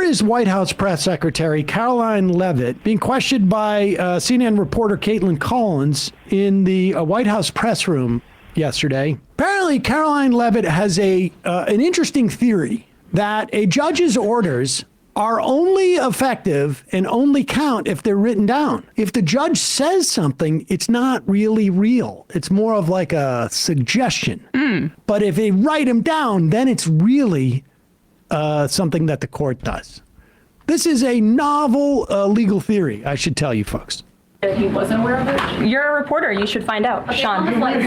is White House Press Secretary Caroline Leavitt being questioned by CNN reporter Caitlin Collins in the White House press room yesterday. Apparently, Caroline Leavitt has an interesting theory that a judge's orders are only effective and only count if they're written down. If the judge says something, it's not really real. It's more of like a suggestion. But if they write them down, then it's really something that the court does. This is a novel legal theory, I should tell you folks. He wasn't aware of it? You're a reporter. You should find out. Okay, Sean. on the flights,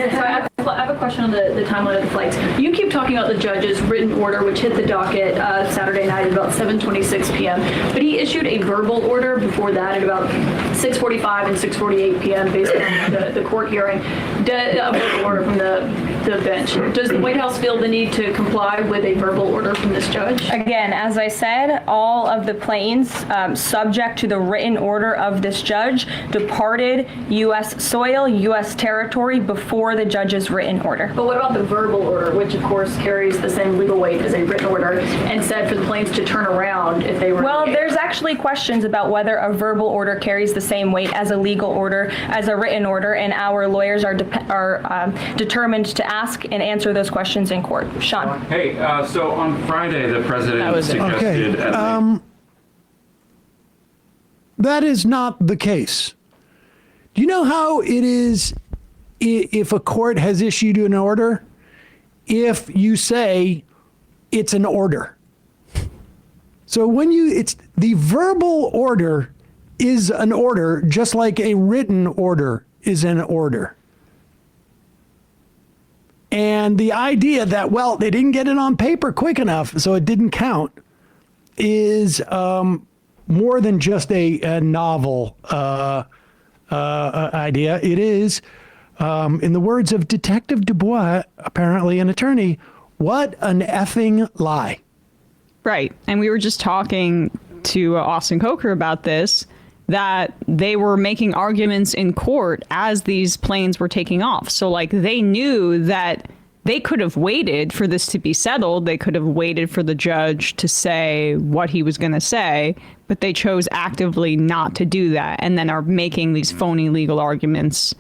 so I have a question on the timeline of the flights. You keep talking about the judge's written order, which hit the docket Saturday night at about 7:26 p.m., but he issued a verbal order before that at about 6:45 and 6:48 p.m. based on the court hearing. A verbal order from the bench. Does the White House feel the need to comply with a verbal order from this judge? Again, as I said, all of the planes subject to the written order of this judge departed U.S. soil, U.S. territory before the judge's written order. But what about the verbal order, which of course carries the same legal weight as a written order, and said for the planes to turn around if they were... Well, there's actually questions about whether a verbal order carries the same weight as a legal order, as a written order, and our lawyers are determined to ask and answer those questions in court. Sean. Hey, so on Friday, the president suggested... That is not the case. Do you know how it is if a court has issued an order? If you say it's an order. So when it's the verbal order is an order, just like a written order is an order. And the idea that, well, they didn't get it on paper quick enough, so it didn't count, is more than just a novel idea. It is, in the words of Detective Dubois, apparently an attorney, what an effing lie. Right. And we were just talking to Austin Coker about this, that they were making arguments in court as these planes were taking off. So like they knew that they could have waited for this to be settled. They could have waited for the judge to say what he was going to say, but they chose actively not to do that and then are making these phony legal arguments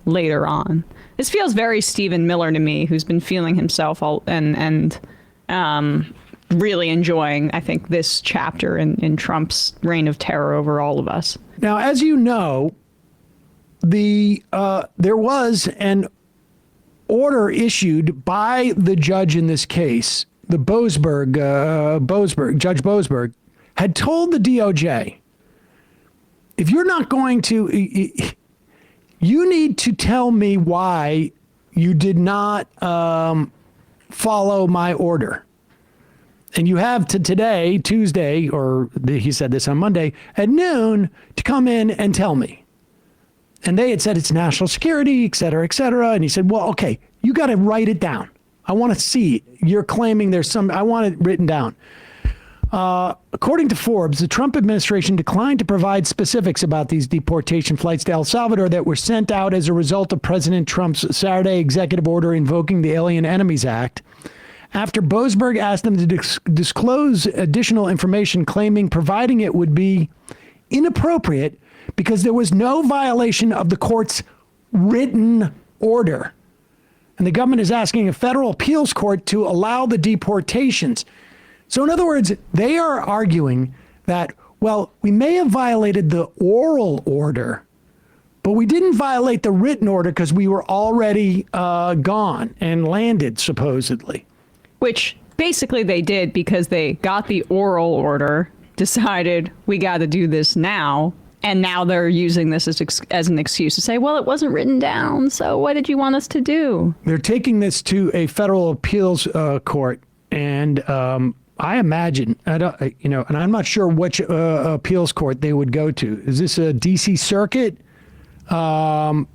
later on. This feels very Stephen Miller to me, who's been feeling himself and really enjoying, I think, this chapter in Trump's reign of terror over all of us. Now, as you know, there was an order issued by the judge in this case, the Judge Boasberg, had told the DOJ, if you're not going to, you need to tell me why you did not follow my order. And you have to today, Tuesday, or he said this on Monday, at noon, to come in and tell me. And they had said it's national security, et cetera, et cetera. And he said, well, okay, you got to write it down. I want to see it. You're claiming I want it written down. According to Forbes, the Trump administration declined to provide specifics about these deportation flights to El Salvador that were sent out as a result of President Trump's Saturday executive order invoking the Alien Enemies Act. After Boasberg asked them to disclose additional information, claiming providing it would be inappropriate because there was no violation of the court's written order. And the government is asking a federal appeals court to allow the deportations. So in other words, they are arguing that, well, we may have violated the oral order, but we didn't violate the written order because we were already gone and landed, supposedly. Which basically they did because they got the oral order, decided we got to do this now, and now they're using this as an excuse to say, well, it wasn't written down, so what did you want us to do? They're taking this to a federal appeals court, and I imagine, and I'm not sure which appeals court they would go to. Is this a D.C. Circuit? You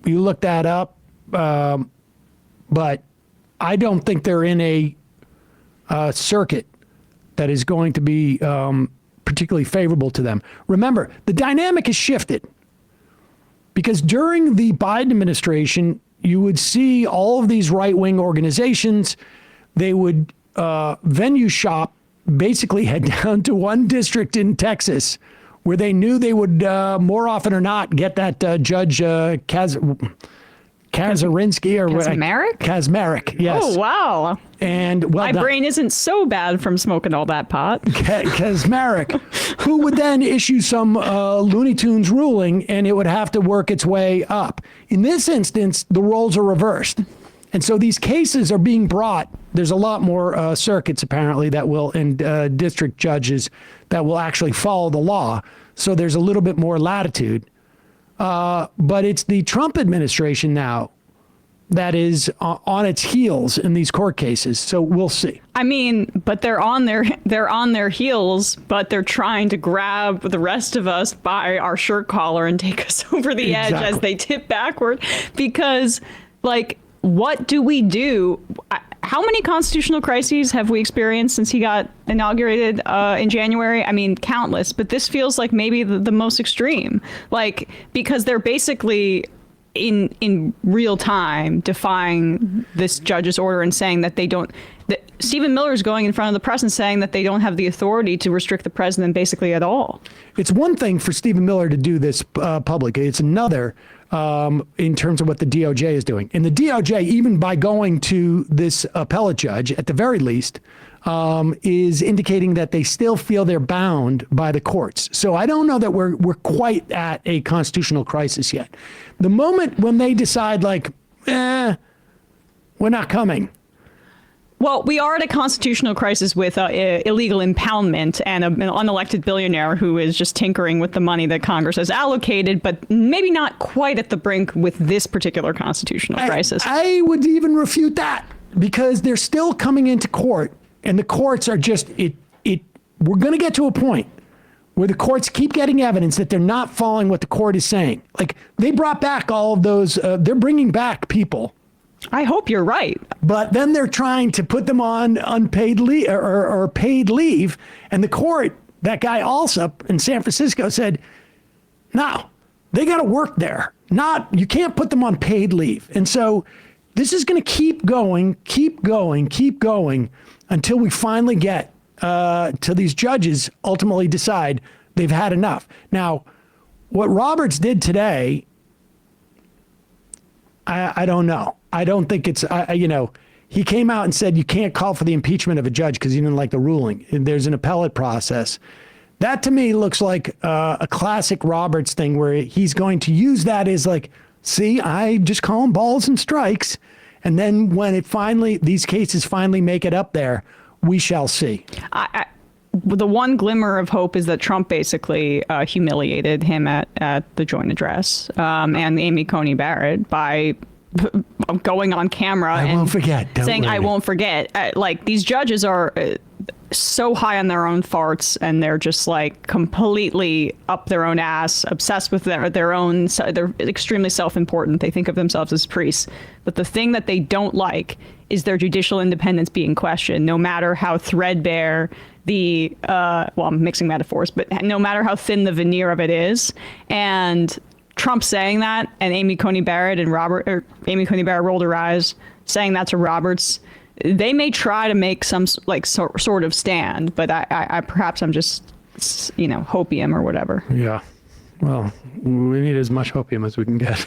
look that up, but I don't think they're in a circuit that is going to be particularly favorable to them. Remember, the dynamic has shifted because during the Biden administration, you would see all of these right-wing organizations, they would venue shop basically head down to one district in Texas where they knew they would more often or not get that Judge Kazarinsky or Kaczmarek? Kaczmarek, yes. Oh, wow. And My brain isn't so bad from smoking all that pot. Kaczmarek, who would then issue some Looney Tunes ruling, and it would have to work its way up. In this instance, the roles are reversed. And so these cases are being brought. There's a lot more circuits, apparently, that will, and district judges that will actually follow the law. So there's a little bit more latitude. But it's the Trump administration now that is on its heels in these court cases. So we'll see. I mean, but they're on their heels, but they're trying to grab the rest of us by our shirt collar and take us over the edge as they tip backward. Because, like, what do we do? How many constitutional crises have we experienced since he got inaugurated in January? I mean, countless, but this feels like maybe the most extreme. Like, because they're basically in real time defying this judge's order and saying that they don't. That Stephen Miller's going in front of the press and saying that they don't have the authority to restrict the president basically at all. It's one thing for Stephen Miller to do this publicly. It's another in terms of what the DOJ is doing. And the DOJ, even by going to this appellate judge, at the very least, is indicating that they still feel they're bound by the courts. So I don't know that we're quite at a constitutional crisis yet. The moment when they decide, like, we're not coming. Well, we are at a constitutional crisis with illegal impoundment and an unelected billionaire who is just tinkering with the money that Congress has allocated, but maybe not quite at the brink with this particular constitutional crisis. I would even refute that, because they're still coming into court, and the courts are just, we're going to get to a point where the courts keep getting evidence that they're not following what the court is saying. Like, they brought back all of those, they're bringing back people. I hope you're right. But then they're trying to put them on unpaid leave or paid leave. And the court, that guy Alsop in San Francisco, said, no, they got to work there. You can't put them on paid leave. And so this is going to keep going until we finally get to these judges ultimately decide they've had enough. Now, what Roberts did today, I don't know. I don't think it's, he came out and said you can't call for the impeachment of a judge because he didn't like the ruling. There's an appellate process. That to me looks like a classic Roberts thing where he's going to use that as like, see, I just call them balls and strikes. And then when these cases finally make it up there, we shall see. The one glimmer of hope is that Trump basically humiliated him at the joint address and Amy Coney Barrett by going on camera and saying, I won't forget. Like, these judges are so high on their own farts, and they're just like completely up their own ass, obsessed with their own. They're extremely self-important. They think of themselves as priests. But the thing that they don't like is their judicial independence being questioned, no matter how threadbare I'm mixing metaphors, but no matter how thin the veneer of it is. And Trump saying that, and Amy Coney Barrett rolled her eyes saying that to Roberts. They may try to make some sort of stand, but I perhaps I'm just, hopium or whatever. Yeah. Well, we need as much hopium as we can get.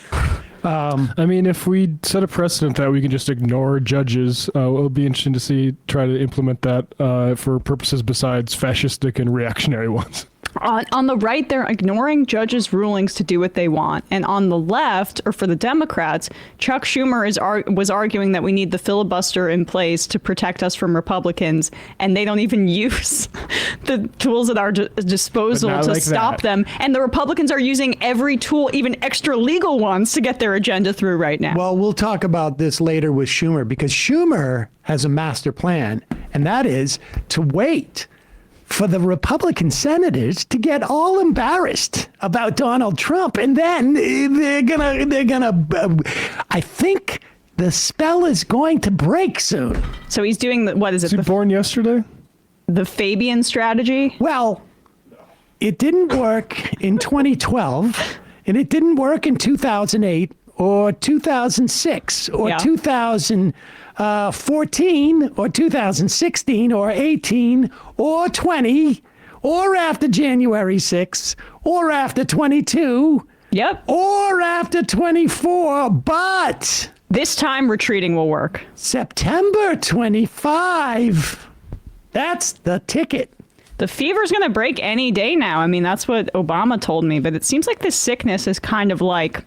I mean, if we set a precedent that we can just ignore judges, it'll be interesting to try to implement that for purposes besides fascistic and reactionary ones. On the right, they're ignoring judges' rulings to do what they want. And on the left, or for the Democrats, Chuck Schumer was arguing that we need the filibuster in place to protect us from Republicans. And they don't even use the tools at our disposal to stop them. And the Republicans are using every tool, even extra legal ones, to get their agenda through right now. Well, we'll talk about this later with Schumer, because Schumer has a master plan, and that is to wait for the Republican senators to get all embarrassed about Donald Trump, and then they're gonna. I think the spell is going to break soon. So he's doing what is it? Was he born yesterday? The Fabian strategy. Well, it didn't work in 2012, and it didn't work in 2008 or 2006 or Yeah. 2014 or 2016 or 18 or 20 or after January 6th or after 22 Yep. or after 24, but This time retreating will work. September 25, that's the ticket. The fever's going to break any day now. I mean, that's what Obama told me, but it seems like this sickness is kind of like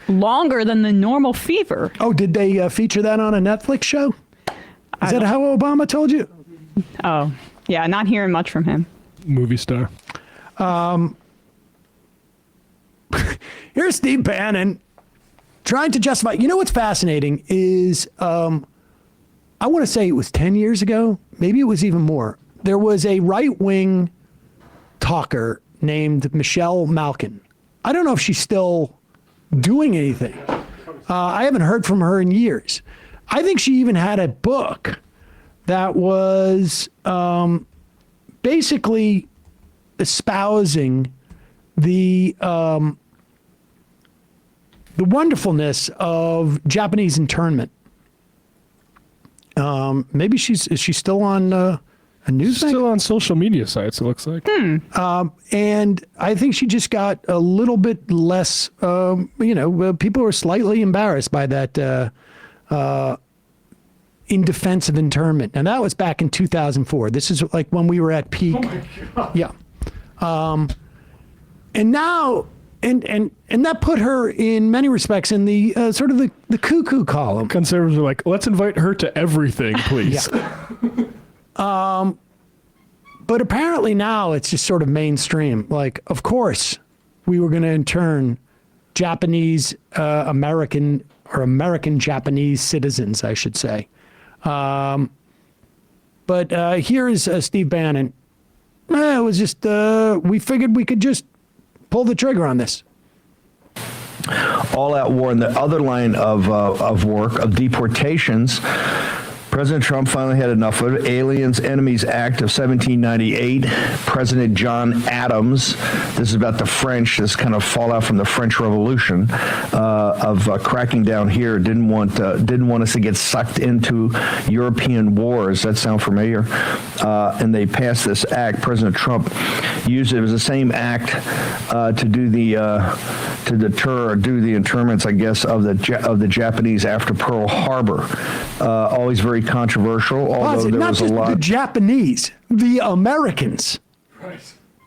longer than the normal fever. Oh, did they feature that on a Netflix show? Is that how Obama told you? Oh, yeah, not hearing much from him. Movie star. Here's Steve Bannon trying to justify. You know what's fascinating is I want to say it was 10 years ago. Maybe it was even more. There was a right-wing talker named Michelle Malkin. I don't know if she's still doing anything. I haven't heard from her in years. I think she even had a book that was basically espousing the wonderfulness of Japanese internment. Maybe is she still on a news? Still on social media sites, it looks like. And I think she just got a little bit less, people were slightly embarrassed by that in defense of internment. And that was back in 2004. This is like when we were at peak. Oh my God. Yeah. And now, and that put her in many respects in the sort of the cuckoo column. Conservatives are like, let's invite her to everything, please. But apparently now it's just sort of mainstream. Like, of course, we were going to intern Japanese American or American Japanese citizens, I should say. But here is Steve Bannon. It was just, we figured we could just pull the trigger on this. All-out war in the other line of work, of deportations. President Trump finally had enough of it. Aliens Enemies Act of 1798. President John Adams, this is about the French, this kind of fallout from the French Revolution, of cracking down here. Didn't want us to get sucked into European wars. That sound familiar? And they passed this act. President Trump used it. It was the same act to deter or do the internments, I guess, of the Japanese after Pearl Harbor. Always very controversial, although there was a lot. Not just the Japanese, the Americans. Right.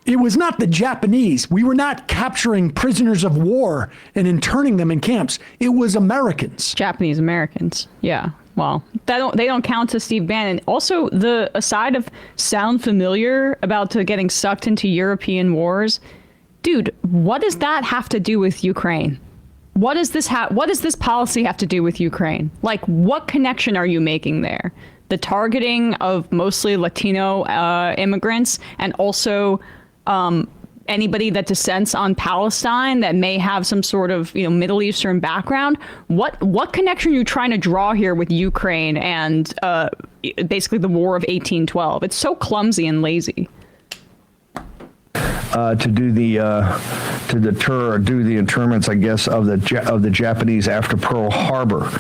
It was not the Japanese. We were not capturing prisoners of war and interning them in camps. It was Americans. Japanese Americans. Yeah. Well, they don't count to Steve Bannon. Also, the aside of sound familiar about getting sucked into European wars, dude, what does that have to do with Ukraine? What does this policy have to do with Ukraine? Like, what connection are you making there? The targeting of mostly Latino immigrants and also anybody that dissents on Palestine that may have some sort of Middle Eastern background. What connection are you trying to draw here with Ukraine and basically the War of 1812? It's so clumsy and lazy. To deter or do the internments, I guess, of the Japanese after Pearl Harbor.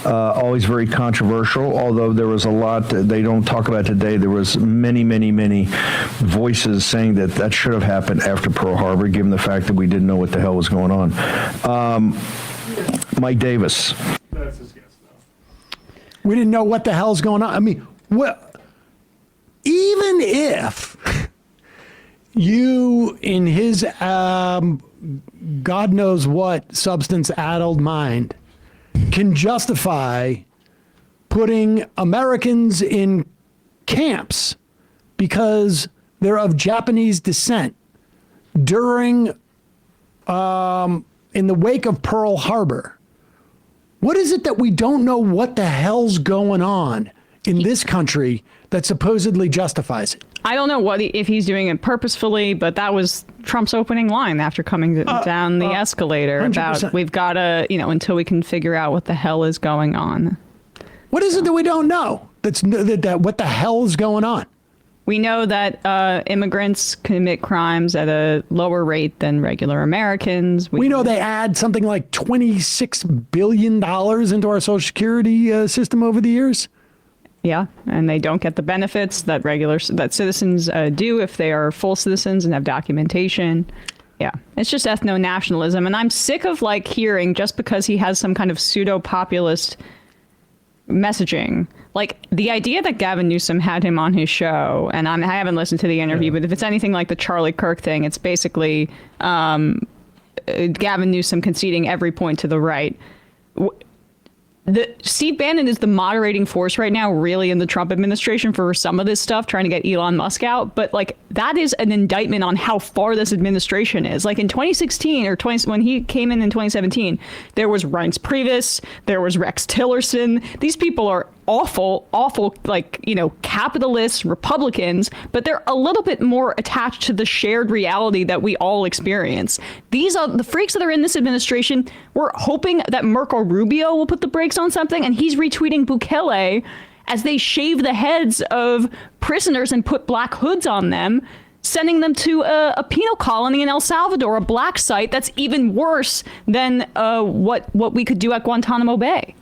Always very controversial, although there was a lot that they don't talk about today. There was many voices saying that should have happened after Pearl Harbor, given the fact that we didn't know what the hell was going on. Mike Davis. That's his guess now. We didn't know what the hell's going on. I mean, even if you, in his God knows what substance-addled mind, can justify putting Americans in camps because they're of Japanese descent during, in the wake of Pearl Harbor. What is it that we don't know what the hell's going on in this country that supposedly justifies it? I don't know if he's doing it purposefully, but that was Trump's opening line after coming down the escalator 100%. about we've got to, until we can figure out what the hell is going on. What is it that we don't know? What the hell is going on? We know that immigrants commit crimes at a lower rate than regular Americans. We know they add something like $26 billion into our Social Security system over the years. Yeah, and they don't get the benefits that citizens do if they are full citizens and have documentation. Yeah, it's just ethno-nationalism, and I'm sick of like hearing just because he has some kind of pseudo-populist messaging. Like the idea that Gavin Newsom had him on his show, and I haven't listened to the interview, but if it's anything like the Charlie Kirk thing, it's basically Gavin Newsom conceding every point to the right. Steve Bannon is the moderating force right now, really, in the Trump administration for some of this stuff, trying to get Elon Musk out. But like that is an indictment on how far this administration is. Like in 2016 or when he came in 2017, there was Reince Priebus, there was Rex Tillerson. These people are awful, like, you know, capitalist Republicans, but they're a little bit more attached to the shared reality that we all experience. These are the freaks that are in this administration. We're hoping that Marco Rubio will put the brakes on something, and he's retweeting Bukele as they shave the heads of prisoners and put black hoods on them, sending them to a penal colony in El Salvador, a black site that's even worse than what we could do at Guantanamo Bay.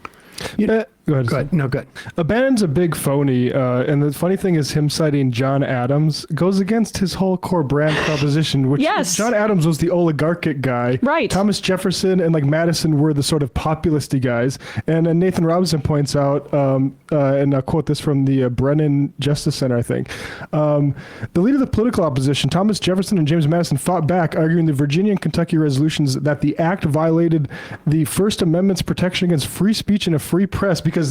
Go ahead. No, good. Bannon's a big phony, and the funny thing is him citing John Adams goes against his whole core brand proposition, which Yes. John Adams was the oligarchic guy. Right. Thomas Jefferson and like Madison were the sort of populisty guys. And Nathan Robinson points out, and I'll quote this from the Brennan Justice Center, I think. The leader of the political opposition, Thomas Jefferson and James Madison, fought back, arguing the Virginia and Kentucky resolutions that the act violated the First Amendment's protection against free speech and a free press, because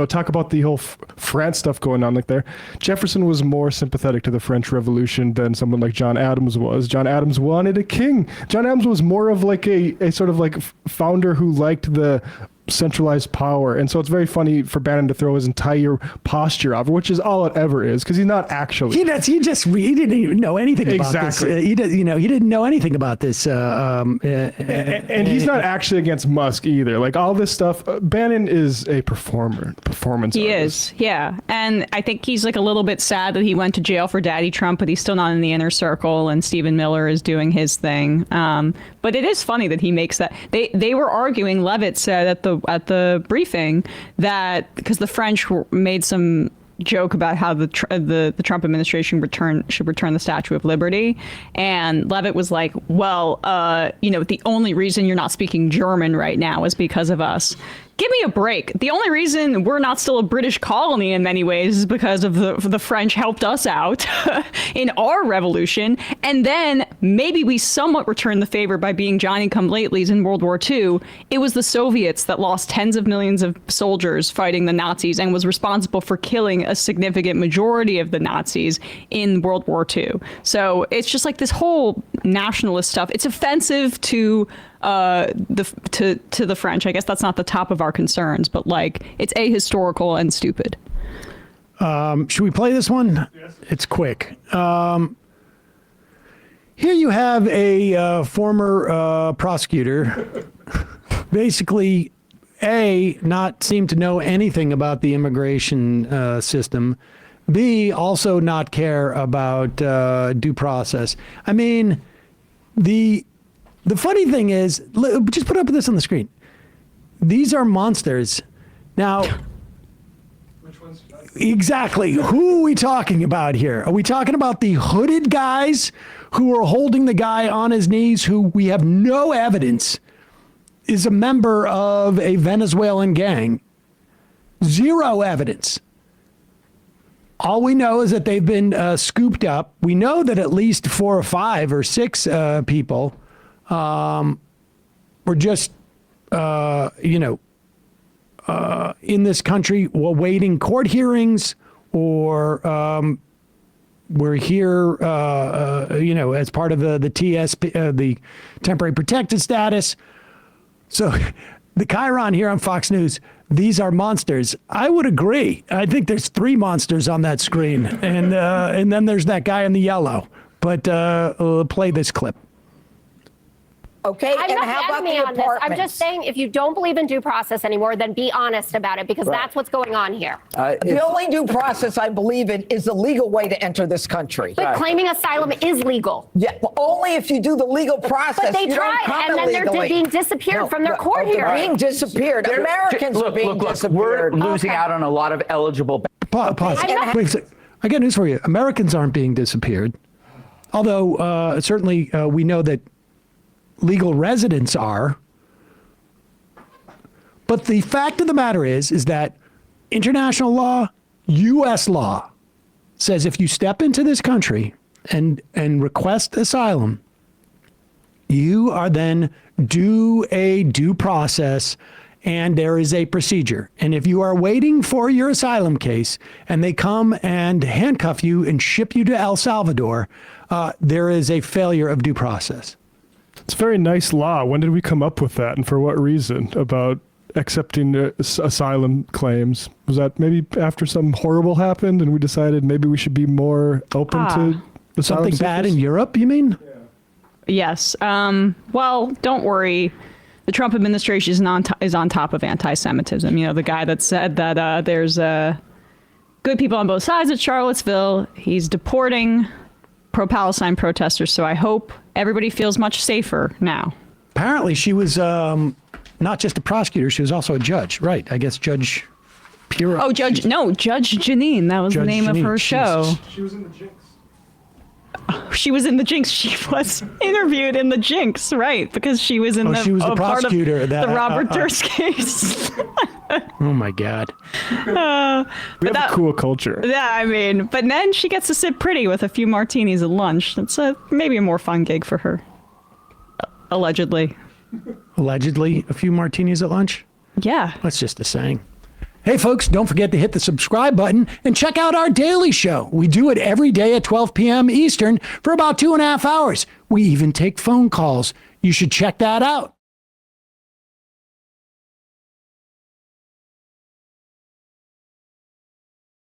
talk about the whole France stuff going on like there. Jefferson was more sympathetic to the French Revolution than someone like John Adams was. John Adams wanted a king. John Adams was more of like a sort of like founder who liked the centralized power, and so it's very funny for Bannon to throw his entire posture off, which is all it ever is, because he's not actually. He didn't even know anything about this. He didn't know anything about this. And he's not actually against Musk either. Like all this stuff, Bannon is a performance He artist. is, yeah. And I think he's like a little bit sad that he went to jail for Daddy Trump, but he's still not in the inner circle, and Stephen Miller is doing his thing. But it is funny that he makes that. They were arguing, Levitt said at the briefing, that because the French made some joke about how the Trump administration should return the Statue of Liberty, and Levitt was like, well, the only reason you're not speaking German right now is because of us. Give me a break. The only reason we're not still a British colony in many ways is because of the French helped us out in our revolution. And then maybe we somewhat returned the favor by being Johnny-come-latelys in World War II. It was the Soviets that lost tens of millions of soldiers fighting the Nazis and was responsible for killing a significant majority of the Nazis in World War II. So it's just like this whole nationalist stuff. It's offensive to the French. I guess that's not the top of our concerns, but like it's ahistorical and stupid. Should we play this one? Yes. It's quick. Here you have a former prosecutor, basically, not seem to know anything about the immigration system, B, also not care about due process. I mean, the funny thing is, just put up this on the screen. These are monsters. Now, which ones? Exactly. Who are we talking about here? Are we talking about the hooded guys who are holding the guy on his knees, who we have no evidence is a member of a Venezuelan gang? Zero evidence. All we know is that they've been scooped up. We know that at least 4 or 5 or 6 people we're just, in this country awaiting court hearings, or we're here, as part of the TSP, the temporary protected status. So the Chiron here on Fox News, these are monsters. I would agree. I think there's 3 monsters on that screen, and then there's that guy in the yellow. But play this clip. okay? I'm and not how about getting me the on this. I'm apartments? just saying, if you don't believe in due process anymore, then be honest about it, because that's what's going on here. The only due process I believe in is the legal way to enter this country. But claiming asylum is legal. Yeah, well, only if you do the legal process. But they You don't tried, come and then they're illegally. being disappeared from their court They're hearing. being disappeared. Americans are being We're disappeared. losing Okay. out on a lot of eligible. Pause. Wait a second. I got news for you. Americans aren't being disappeared. Although certainly we know that legal residents are. But the fact of the matter is that international law, U.S. law, says if you step into this country and request asylum, you are then due a due process, and there is a procedure. And if you are waiting for your asylum case and they come and handcuff you and ship you to El Salvador, there is a failure of due process. It's a very nice law. When did we come up with that, and for what reason, about accepting asylum claims? Was that maybe after something horrible happened and we decided maybe we should be more open to asylum Something bad seekers? in Europe, you mean? Yes. Well, don't worry. The Trump administration is on top of anti-Semitism. You know, the guy that said that there's good people on both sides at Charlottesville. He's deporting pro-Palestine protesters. So I hope everybody feels much safer now. Apparently, she was not just a prosecutor; she was also a judge. Right? I guess Judge Piro. Oh, Judge Janine. That was the Judge name of Janine, her show. Jesus. She was in the Jinx. She was in the Jinx. She was interviewed in the Jinx, right? Because she was in she was the part of prosecutor that the Robert Durst case. Oh my God! We have a cool culture. Yeah, I mean, but then she gets to sit pretty with a few martinis at lunch. It's maybe a more fun gig for her. Allegedly. Allegedly, a few martinis at lunch. Yeah. That's just a saying. Hey, folks, don't forget to hit the subscribe button and check out our daily show. We do it every day at 12 p.m. Eastern for about 2.5 hours. We even take phone calls. You should check that out.